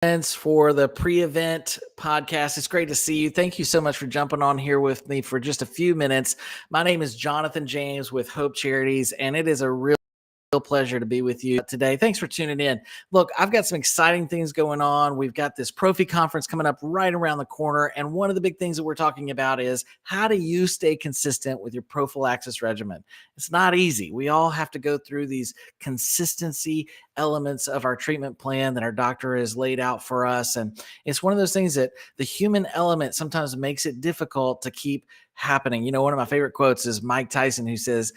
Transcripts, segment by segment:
For the pre-event podcast. It's great to see you. Thank you so much for jumping on here with me for just a few minutes. My name is Jonathan James with Hope Charities, and it is a real pleasure to be with you today. Thanks for tuning in. Look, I've got some exciting things going on. We've got this Prophy Conference coming up right around the corner. And one of the big things that we're talking about is how do you stay consistent with your prophylaxis regimen? It's not easy. We all have to go through these consistency elements of our treatment plan that our doctor has laid out for us. And it's one of those things that the human element sometimes makes it difficult to keep happening. You know, one of my favorite quotes is Mike Tyson, who says,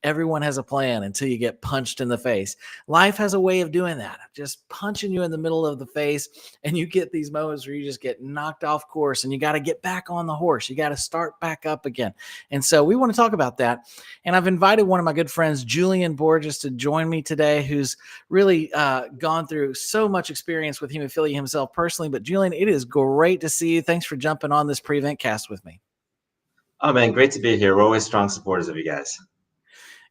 everyone has a plan until you get punched in the face. Life has a way of doing that, just punching you in the middle of the face. And you get these moments where you just get knocked off course and you got to get back on the horse. You got to start back up again. And so we want to talk about that. And I've invited one of my good friends, Julian Borjas, to join me today, who's really gone through so much experience with hemophilia himself personally. But Julian, it is great to see you. Thanks for jumping on this pre-event cast with me. Oh man, great to be here. We're always strong supporters of you guys.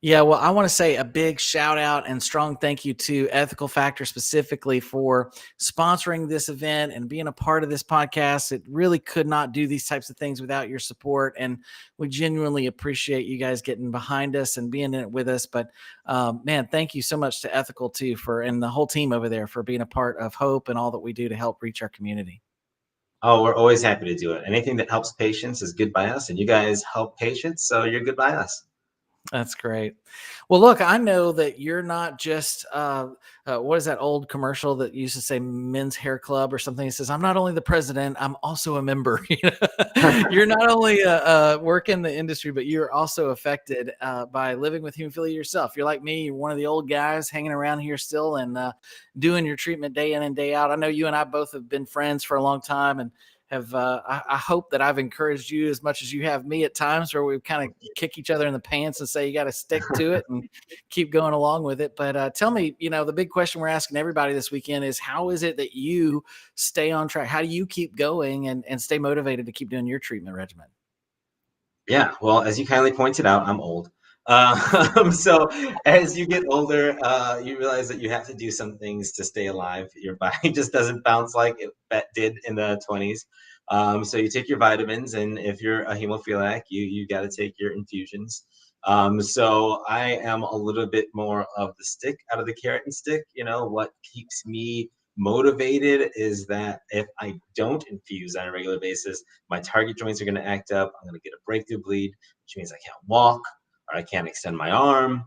Yeah, well, I want to say a big shout out and strong thank you to Ethical Factor specifically for sponsoring this event and being a part of this podcast. It really could not do these types of things without your support, and we genuinely appreciate you guys getting behind us and being in it with us. But man, thank you so much to Ethical too and the whole team over there for being a part of Hope and all that we do to help reach our community. Oh, we're always happy to do it. Anything that helps patients is good by us, and you guys help patients, so you're good by us. That's great. Well, look, I know that you're not just, what is that old commercial that used to say Men's Hair Club or something? It says, I'm not only the president, I'm also a member. You're not only work in the industry, but you're also affected by living with hemophilia yourself. You're like me, you're one of the old guys hanging around here still and doing your treatment day in and day out. I know you and I both have been friends for a long time and have I hope that I've encouraged you as much as you have me at times where we kind of kick each other in the pants and say you got to stick to it and keep going along with it. But tell me, the big question we're asking everybody this weekend is how is it that you stay on track? How do you keep going and stay motivated to keep doing your treatment regimen? Yeah, well, as you kindly pointed out, I'm old. So as you get older, you realize that you have to do some things to stay alive. Your body just doesn't bounce like it did in the 20s. So you take your vitamins, and if you're a hemophiliac, you got to take your infusions. So I am a little bit more of the stick out of the carrot and stick. What keeps me motivated is that if I don't infuse on a regular basis, my target joints are going to act up. I'm going to get a breakthrough bleed, which means I can't walk or I can't extend my arm.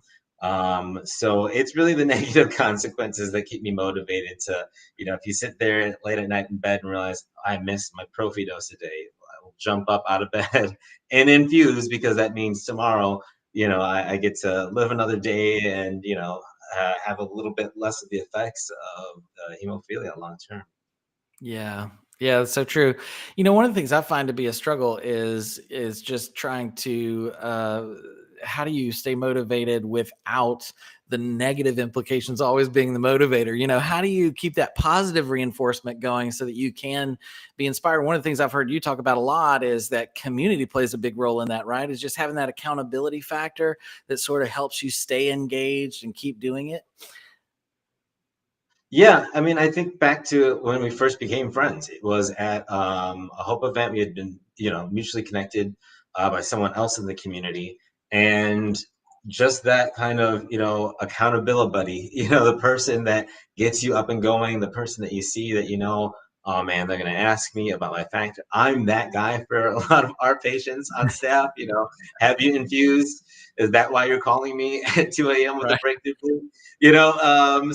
So it's really the negative consequences that keep me motivated to, if you sit there late at night in bed and realize I missed my prophy dose today, I will jump up out of bed and infuse because that means tomorrow, I get to live another day and, have a little bit less of the effects of hemophilia long term. Yeah. Yeah, that's so true. One of the things I find to be a struggle is just trying to how do you stay motivated without the negative implications always being the motivator? How do you keep that positive reinforcement going so that you can be inspired? One of the things I've heard you talk about a lot is that community plays a big role in that, right? Is just having that accountability factor that sort of helps you stay engaged and keep doing it. Yeah, I mean, I think back to when we first became friends. It was at a Hope event. We had been, mutually connected by someone else in the community, and just that kind of, accountability buddy. The person that gets you up and going, the person that you see that oh man, they're going to ask me about my factor. I'm that guy for a lot of our patients on staff. Have you infused? Is that why you're calling me at 2 a.m. with a breakthrough bleed?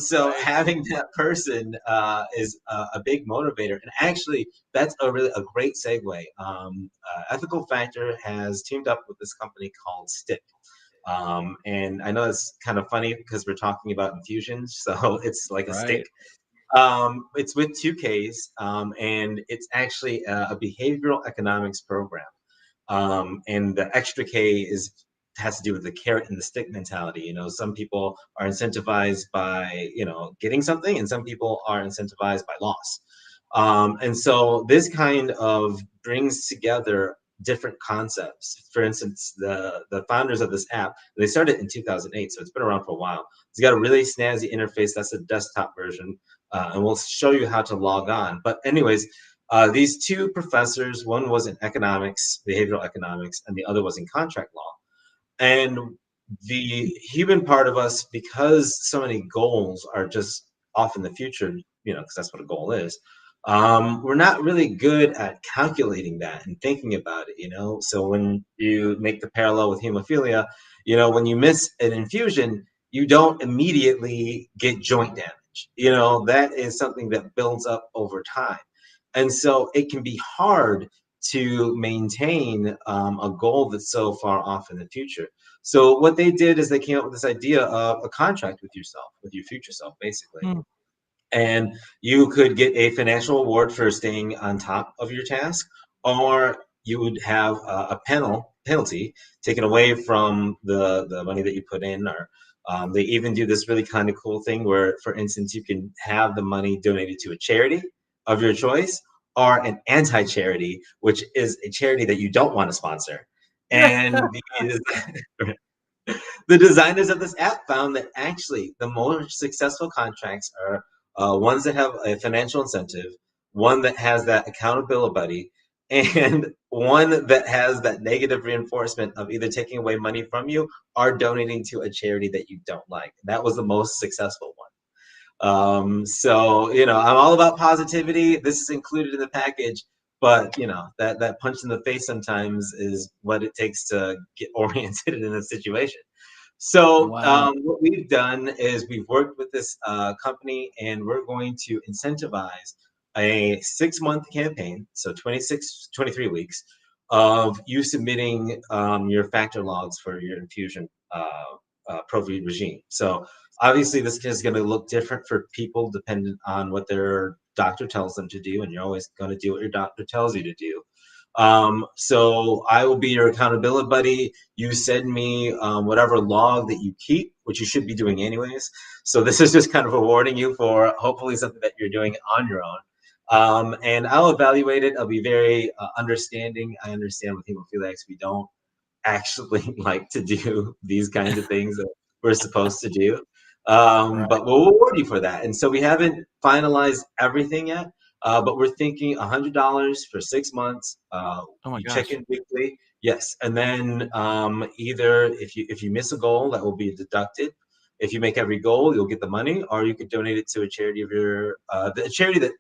So having that person is a big motivator, and actually that's a great segue. Ethical Factor has teamed up with this company called Stick, and I know it's kind of funny because we're talking about infusions, so it's like a stick. It's with 2Ks, and it's actually a behavioral economics program, and the extra K has to do with the carrot and the stick mentality. Some people are incentivized by, getting something, and some people are incentivized by loss. And so this kind of brings together different concepts. For instance, the founders of this app, they started in 2008, so it's been around for a while. It's got a really snazzy interface. That's the desktop version. and we'll show you how to log on. But anyways, these two professors, one was in economics, behavioral economics, and the other was in contract law. And the human part of us, because so many goals are just off in the future, because that's what a goal is, we're not really good at calculating that and thinking about it. So when you make the parallel with hemophilia, when you miss an infusion, you don't immediately get joint damage. That is something that builds up over time. And so it can be hard to maintain a goal that's so far off in the future. So what they did is they came up with this idea of a contract with yourself, with your future self, basically. Hmm. And you could get a financial award for staying on top of your task, or you would have a penalty taken away from the money that you put in. Or they even do this really kind of cool thing where, for instance, you can have the money donated to a charity of your choice, or an anti-charity, which is a charity that you don't want to sponsor. And the designers of this app found that actually the more successful contracts are ones that have a financial incentive, one that has that accountability buddy, and one that has that negative reinforcement of either taking away money from you or donating to a charity that you don't like. That was the most successful one. So I'm all about positivity. This is included in the package, but that punch in the face sometimes is what it takes to get oriented in a situation. So Wow. what we've done is we've worked with this company, and we're going to incentivize a 6-month campaign, so 23 weeks of you submitting your factor logs for your infusion Prophy regime. So obviously this is going to look different for people dependent on what their doctor tells them to do, and you're always going to do what your doctor tells you to do. So I will be your accountability buddy. You send me whatever log that you keep, which you should be doing anyways. So this is just kind of rewarding you for hopefully something that you're doing on your own. And I'll evaluate it. I'll be very understanding. I understand with hemophiliacs, we don't actually like to do these kinds of things that we're supposed to do. Right. But we'll reward you for that. And so we haven't finalized everything yet, but we're thinking $100 for 6 months. Oh my You check gosh. in weekly, yes, and then either if you miss a goal, that will be deducted. If you make every goal, you'll get the money, or you could donate it to a charity of your the charity that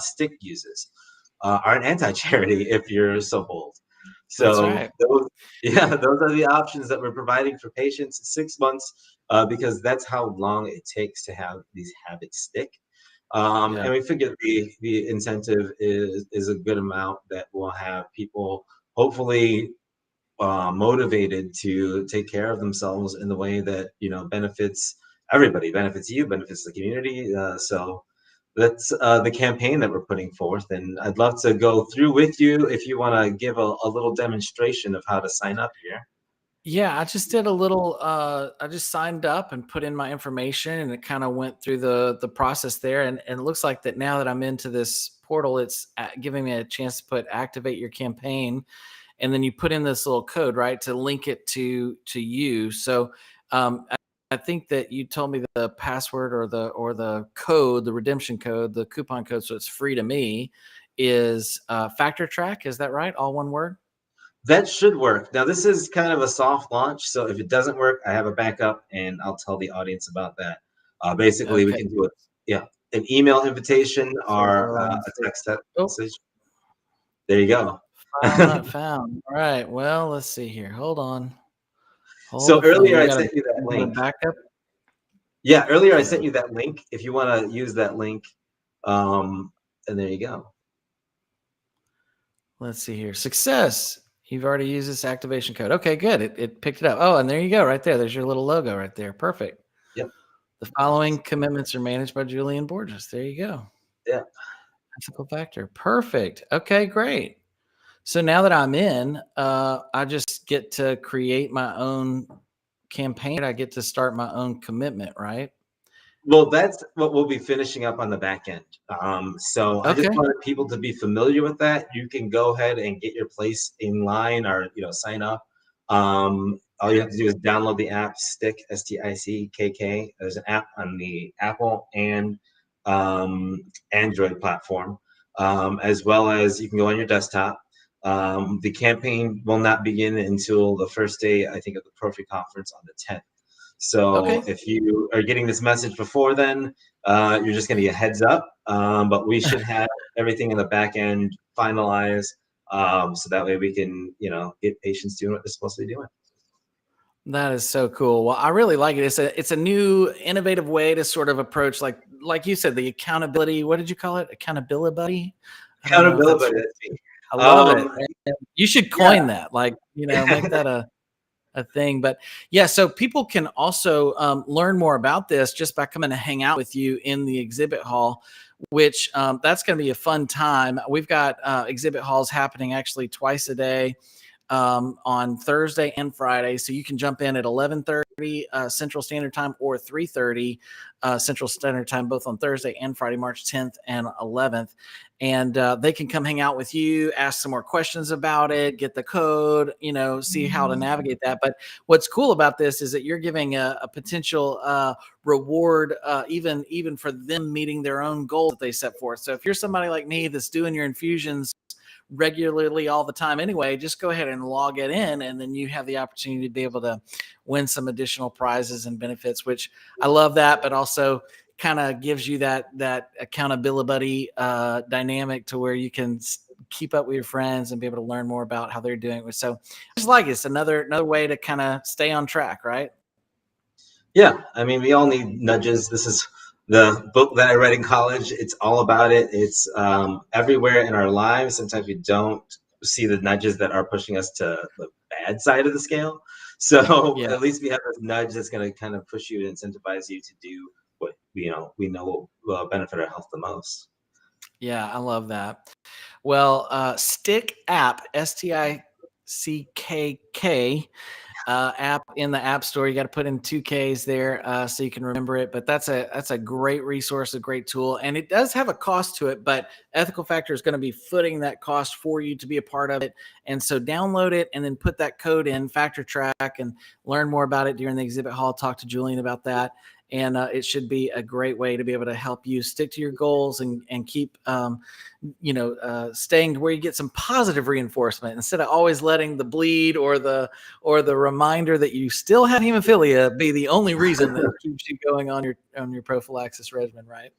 Stick uses, or an anti-charity if you're so bold. That's So right. yeah, those are the options that we're providing for patients. 6 months, because that's how long it takes to have these habits stick. Yeah. And we figure the incentive is a good amount that will have people hopefully motivated to take care of themselves in the way that benefits everybody, benefits you, benefits the community. So that's the campaign that we're putting forth, and I'd love to go through with you if you want to give a little demonstration of how to sign up here. Yeah, I just did a little I just signed up and put in my information, and it kind of went through the process there, and it looks like that now that I'm into this portal, it's giving me a chance to put activate your campaign, and then you put in this little code, right, to link it to you. So I think that you told me the password or the code, the redemption code, the coupon code, so it's free to me, is Factor Track. Is that right? All one word? That should work. Now, this is kind of a soft launch, so if it doesn't work, I have a backup, and I'll tell the audience about that. Basically, we Okay. can do it, yeah, an email invitation or So a text oh, message. There you go. file not found. All right. Well, let's see here. Hold on. Hold So the phone. earlier You I got sent you that a link. backup? Yeah, earlier I Yeah. sent you that link. If you want to use that link, um, and there you go. Let's see here. Success. You've already used this activation code. Okay, good. It picked it up. Oh, and there you go, right there. There's your little logo right there. Perfect. Yep. The following commitments are managed by Julian Borjas. There you go. Yeah. Ethical factor. Perfect. Okay, great. So now that I'm in, I just get to create my own campaign. I get to start my own commitment, right? Well, that's what we'll be finishing up on the back end. So I just Okay. wanted people to be familiar with that. You can go ahead and get your place in line, or sign up. All you have to do is download the app Stick, STICKK. There's an app on the Apple and Android platform, as well as you can go on your desktop. The campaign will not begin until the first day, I think, of the Prophy Conference on the 10th. So if you are getting this message before then, you're just going to get a heads up. But we should have everything in the back end finalized, so that way we can, get patients doing what they're supposed to be doing. That is so cool. Well, I really like it. It's a new, innovative way to sort of approach, like you said, the accountability. What did you call it? Accountability buddy? I don't know if that's. Accountability. I love it. And you should coin Yeah. that. Make that a thing. But yeah, so people can also learn more about this just by coming to hang out with you in the exhibit hall, which that's going to be a fun time. We've got exhibit halls happening actually twice a day, on Thursday and Friday. So you can jump in at 11:30 Central Standard Time or 3:30 Central Standard Time, both on Thursday and Friday, March 10th and 11th. And they can come hang out with you, ask some more questions about it, get the code, see how to navigate that. But what's cool about this is that you're giving a potential reward, even for them meeting their own goals that they set forth. So if you're somebody like me that's doing your infusions regularly all the time anyway, just go ahead and log it in, and then you have the opportunity to be able to win some additional prizes and benefits, which I love that, but also kind of gives you that accountability dynamic to where you can keep up with your friends and be able to learn more about how they're doing it. So I just like it's another way to kind of stay on track, right? Yeah, I mean, we all need nudges. This is the book that I read in college. It's all about it. It's everywhere in our lives. Sometimes we don't see the nudges that are pushing us to the bad side of the scale. So Yeah. at least we have a nudge that's going to kind of push you and incentivize you to do what we know will benefit our health the most. Yeah, I love that. Well, Stick app, STICKK, app in the App Store. You got to put in 2Ks there so you can remember it. But that's a great resource, a great tool, and it does have a cost to it. But Ethical Factor is going to be footing that cost for you to be a part of it. And so download it and then put that code in Factor Track and learn more about it during the exhibit hall. Talk to Julian about that. And it should be a great way to be able to help you stick to your goals and keep staying to where you get some positive reinforcement instead of always letting the bleed or the reminder that you still have hemophilia be the only reason that keeps you going on your prophylaxis regimen, right?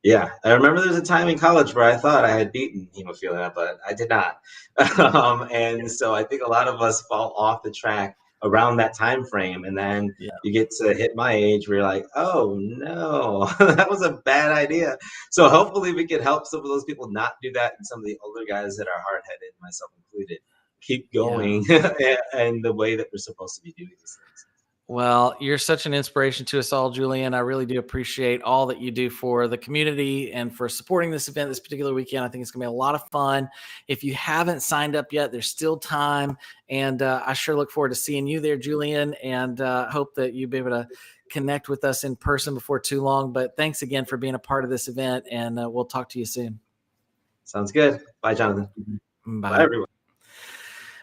Yeah, I remember there was a time in college where I thought I had beaten hemophilia, but I did not. And so I think a lot of us fall off the track around that time frame, and then Yeah. you get to hit my age where you're like, oh no, that was a bad idea. So hopefully we can help some of those people not do that, and some of the older guys that are hard-headed, myself included, keep going and the way that we're supposed to be doing these things. Well, you're such an inspiration to us all, Julian. I really do appreciate all that you do for the community and for supporting this event this particular weekend. I think it's going to be a lot of fun. If you haven't signed up yet, there's still time. And I sure look forward to seeing you there, Julian, and hope that you'll be able to connect with us in person before too long. But thanks again for being a part of this event, and we'll talk to you soon. Sounds good. Bye, Jonathan. Bye. Bye, everyone.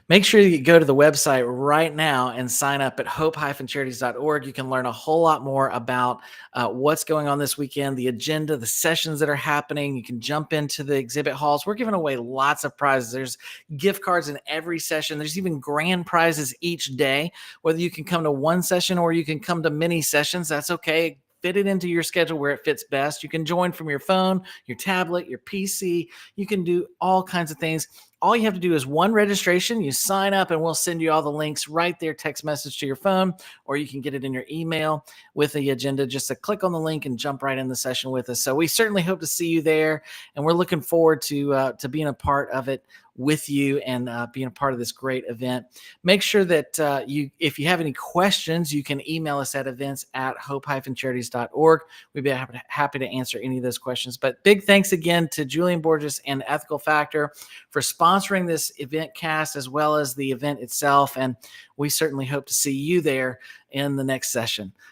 Make sure you go to the website right now and sign up at hope-charities.org. You can learn a whole lot more about what's going on this weekend, the agenda, the sessions that are happening. You can jump into the exhibit halls. We're giving away lots of prizes. There's gift cards in every session. There's even grand prizes each day, whether you can come to one session or you can come to many sessions. That's okay. Fit it into your schedule where it fits best. You can join from your phone, your tablet, your PC. You can do all kinds of things. All you have to do is one registration. You sign up and we'll send you all the links right there, text message to your phone, or you can get it in your email with the agenda. Just to click on the link and jump right in the session with us. So we certainly hope to see you there. And we're looking forward to being a part of it with you and being a part of this great event. Make sure that if you have any questions, you can email us at events@hope-charities.org. We'd be happy to answer any of those questions. But big thanks again to Julian Borjas and Ethical Factor for sponsoring this event cast as well as the event itself. And we certainly hope to see you there in the next session.